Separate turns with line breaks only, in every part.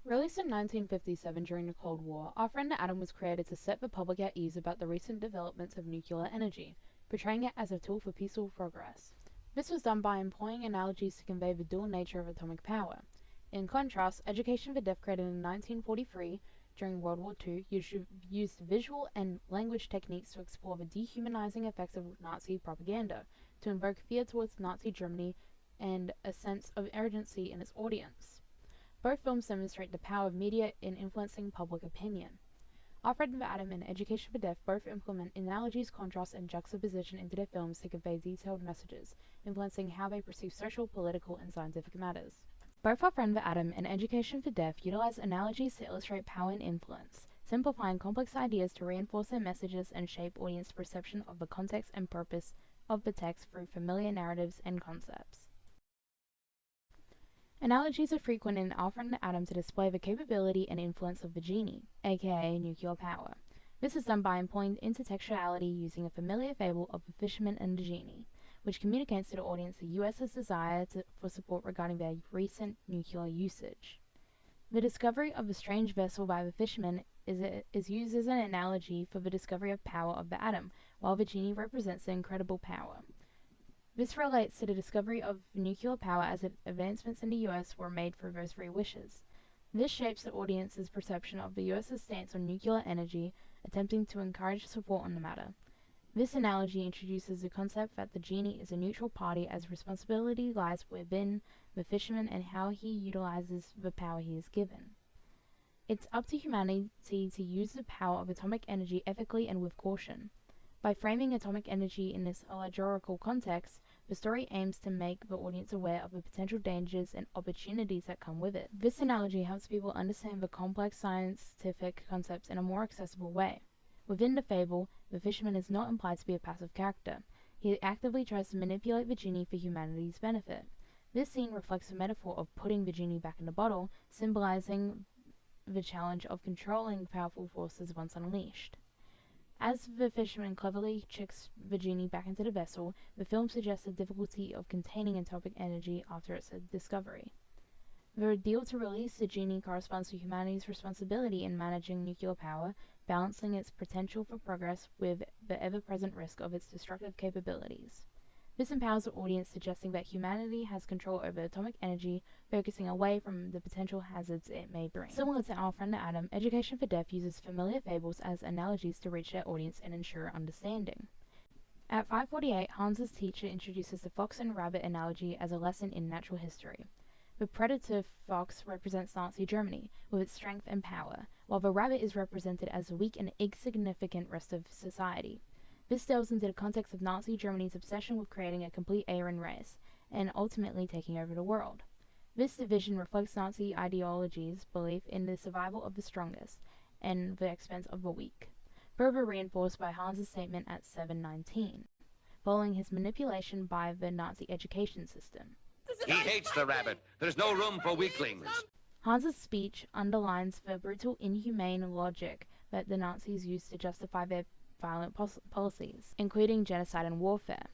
Released in 1957 during the Cold War, Our Friend Adam was created to set the public at ease about the recent developments of nuclear energy, portraying it as a tool for peaceful progress. This was done by employing analogies to convey the dual nature of atomic power. In contrast, Education for Deaf, created in 1943 during World War II, used visual and language techniques to explore the dehumanizing effects of Nazi propaganda, to invoke fear towards Nazi Germany and a sense of urgency in its audience. Both films demonstrate the power of media in influencing public opinion. Our Friend Adam and Education for Deaf both implement analogies, contrast, and juxtaposition into their films to convey detailed messages, influencing how they perceive social, political, and scientific matters. Both Our Friend Adam and Education for Deaf utilize analogies to illustrate power and influence, simplifying complex ideas to reinforce their messages and shape audience perception of the context and purpose of the text through familiar narratives and concepts. Analogies are frequent in Our Friend Adam to display the capability and influence of the genie, aka nuclear power. This is done by employing intertextuality using a familiar fable of the fisherman and the genie, which communicates to the audience the US's desire for support regarding their recent nuclear usage. The discovery of the strange vessel by the fisherman is used as an analogy for the discovery of power of the atom, while the genie represents the incredible power. This relates to the discovery of nuclear power as advancements in the US were made for those three wishes. This shapes the audience's perception of the US's stance on nuclear energy, attempting to encourage support on the matter. This analogy introduces the concept that the genie is a neutral party, as responsibility lies within the fisherman and how he utilizes the power he is given. It's up to humanity to use the power of atomic energy ethically and with caution. By framing atomic energy in this allegorical context, the story aims to make the audience aware of the potential dangers and opportunities that come with it. This analogy helps people understand the complex scientific concepts in a more accessible way. Within the fable, the fisherman is not implied to be a passive character. He actively tries to manipulate the genie for humanity's benefit. This scene reflects the metaphor of putting the genie back in the bottle, symbolizing the challenge of controlling powerful forces once unleashed. As the fisherman cleverly tricks the genie back into the vessel, the film suggests the difficulty of containing atomic energy after its discovery. The ordeal to release the genie corresponds to humanity's responsibility in managing nuclear power, balancing its potential for progress with the ever-present risk of its destructive capabilities. This empowers the audience, suggesting that humanity has control over atomic energy, focusing away from the potential hazards it may bring. Similar to Our Friend Adam, Education for Deaf uses familiar fables as analogies to reach their audience and ensure understanding. At 5:48, Hans's teacher introduces the fox and rabbit analogy as a lesson in natural history. The predator fox represents Nazi Germany, with its strength and power, while the rabbit is represented as the weak and insignificant rest of society. This delves into the context of Nazi Germany's obsession with creating a complete Aryan race, and ultimately taking over the world. This division reflects Nazi ideology's belief in the survival of the strongest, and the expense of the weak, further reinforced by Hans's statement at 7:19, following his manipulation by the Nazi education system.
He hates the rabbit. There's no room for weaklings.
Hans's speech underlines the brutal, inhumane logic that the Nazis used to justify their violent policies, including genocide and warfare.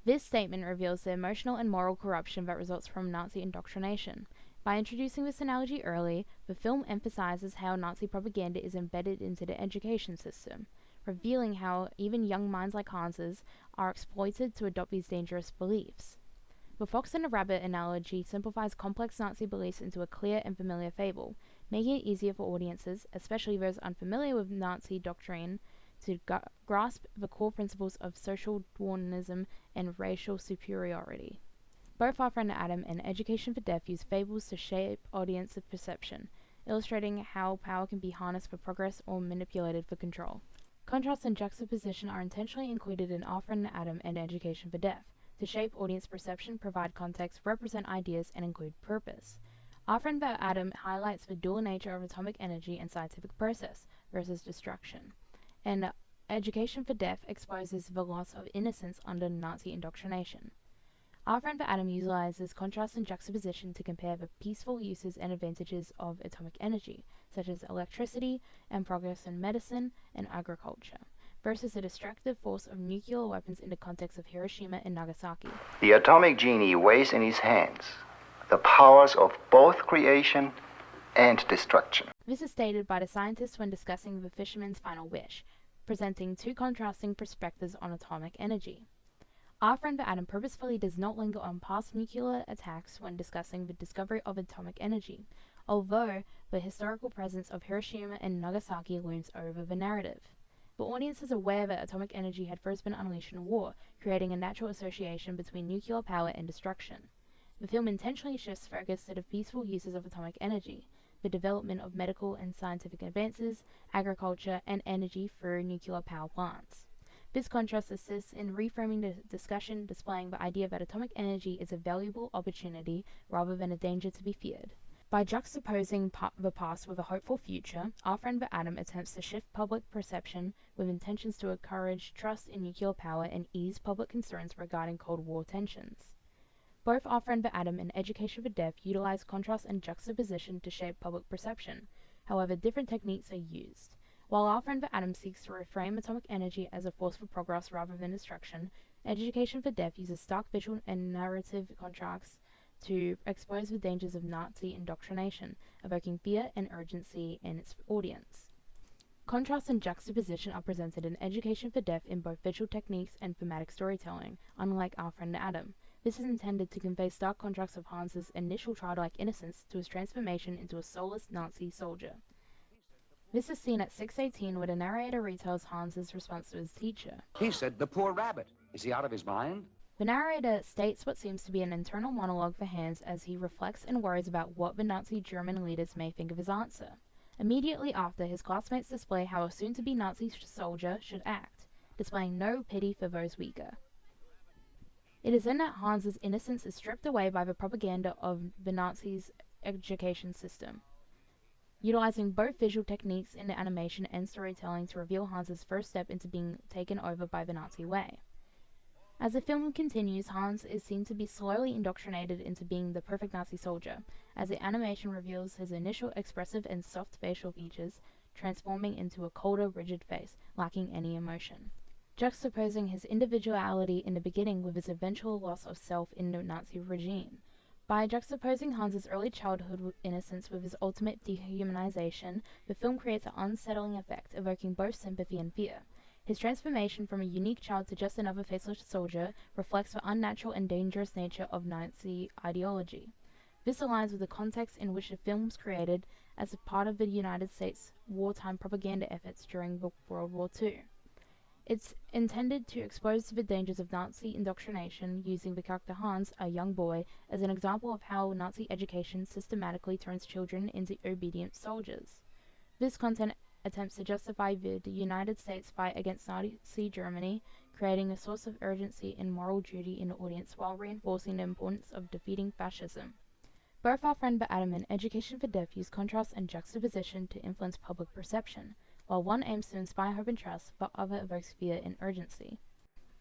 This statement reveals the emotional and moral corruption that results from Nazi indoctrination. By introducing this analogy early, the film emphasizes how Nazi propaganda is embedded into the education system, revealing how even young minds like Hans's are exploited to adopt these dangerous beliefs. The fox and the rabbit analogy simplifies complex Nazi beliefs into a clear and familiar fable, making it easier for audiences, especially those unfamiliar with Nazi doctrine, to grasp the core principles of social Darwinism and racial superiority. Both Our Friend Adam and Education for Deaf use fables to shape audience perception, illustrating how power can be harnessed for progress or manipulated for control. Contrast and juxtaposition are intentionally included in Our Friend Adam and Education for Deaf, to shape audience perception, provide context, represent ideas, and include purpose. Our Friend Adam highlights the dual nature of atomic energy and scientific process versus destruction, and Education for Deaf exposes the loss of innocence under Nazi indoctrination. Our Friend Adam utilizes contrast and juxtaposition to compare the peaceful uses and advantages of atomic energy, such as electricity and progress in medicine and agriculture, versus the destructive force of nuclear weapons in the context of Hiroshima and Nagasaki.
The atomic genie weighs in his hands the powers of both creation and destruction.
This is stated by the scientist when discussing the fisherman's final wish, presenting two contrasting perspectives on atomic energy. Our friend the atom purposefully does not linger on past nuclear attacks when discussing the discovery of atomic energy, although the historical presence of Hiroshima and Nagasaki looms over the narrative. The audience is aware that atomic energy had first been unleashed in war, creating a natural association between nuclear power and destruction. The film intentionally shifts focus to the peaceful uses of atomic energy, the development of medical and scientific advances, agriculture, and energy through nuclear power plants. This contrast assists in reframing the discussion, displaying the idea that atomic energy is a valuable opportunity rather than a danger to be feared. By juxtaposing the past with a hopeful future, Our Friend the Atom attempts to shift public perception with intentions to encourage trust in nuclear power and ease public concerns regarding Cold War tensions. Both Our Friend the Atom and Education for Deaf utilize contrast and juxtaposition to shape public perception. However, different techniques are used. While Our Friend the Atom seeks to reframe atomic energy as a force for progress rather than destruction, Education for Deaf uses stark visual and narrative contrasts to expose the dangers of Nazi indoctrination, evoking fear and urgency in its audience. Contrast and juxtaposition are presented in Education for Deaf in both visual techniques and thematic storytelling, unlike Our Friend the Atom. This is intended to convey stark contrasts of Hans's initial childlike innocence to his transformation into a soulless Nazi soldier. This is seen at 6:18 where the narrator retells Hans's response to his teacher.
He said, "The poor rabbit. Is he out of his mind?"
The narrator states what seems to be an internal monologue for Hans as he reflects and worries about what the Nazi German leaders may think of his answer. Immediately after, his classmates display how a soon-to-be Nazi soldier should act, displaying no pity for those weaker. It is then that Hans's innocence is stripped away by the propaganda of the Nazis' education system, utilizing both visual techniques in the animation and storytelling to reveal Hans's first step into being taken over by the Nazi way. As the film continues, Hans is seen to be slowly indoctrinated into being the perfect Nazi soldier, as the animation reveals his initial expressive and soft facial features, transforming into a colder, rigid face, lacking any emotion. Juxtaposing his individuality in the beginning with his eventual loss of self in the Nazi regime. By juxtaposing Hans's early childhood innocence with his ultimate dehumanization, the film creates an unsettling effect, evoking both sympathy and fear. His transformation from a unique child to just another faceless soldier reflects the unnatural and dangerous nature of Nazi ideology. This aligns with the context in which the film was created as a part of the United States' wartime propaganda efforts during World War II. It's intended to expose the dangers of Nazi indoctrination, using the character Hans, a young boy, as an example of how Nazi education systematically turns children into obedient soldiers. This content attempts to justify the United States' fight against Nazi Germany, creating a source of urgency and moral duty in the audience while reinforcing the importance of defeating fascism. Both Our Friend the Atom and Education for Deaf use contrast and juxtaposition to influence public perception, while one aims to inspire hope and trust, the other evokes fear and urgency.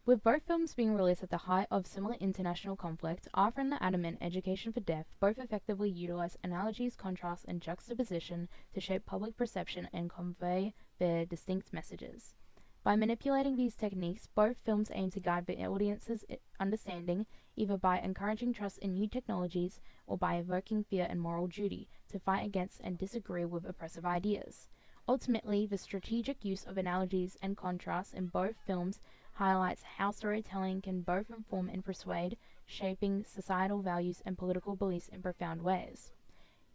With both films being released at the height of similar international conflict, Our Friend the Atom and Education for Deaf both effectively utilize analogies, contrast, and juxtaposition to shape public perception and convey their distinct messages. By manipulating these techniques, both films aim to guide the audience's understanding, either by encouraging trust in new technologies or by evoking fear and moral duty to fight against and disagree with oppressive ideas. Ultimately, the strategic use of analogies and contrasts in both films highlights how storytelling can both inform and persuade, shaping societal values and political beliefs in profound ways.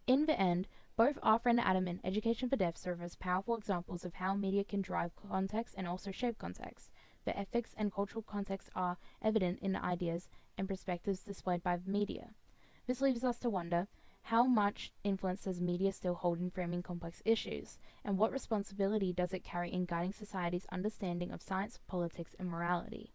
In the end, both Our Friend the Atom and Education for Deaf serve as powerful examples of how media can drive context and also shape context. The ethics and cultural context are evident in the ideas and perspectives displayed by the media. This leaves us to wonder, how much influence does media still hold in framing complex issues, and what responsibility does it carry in guiding society's understanding of science, politics, and morality?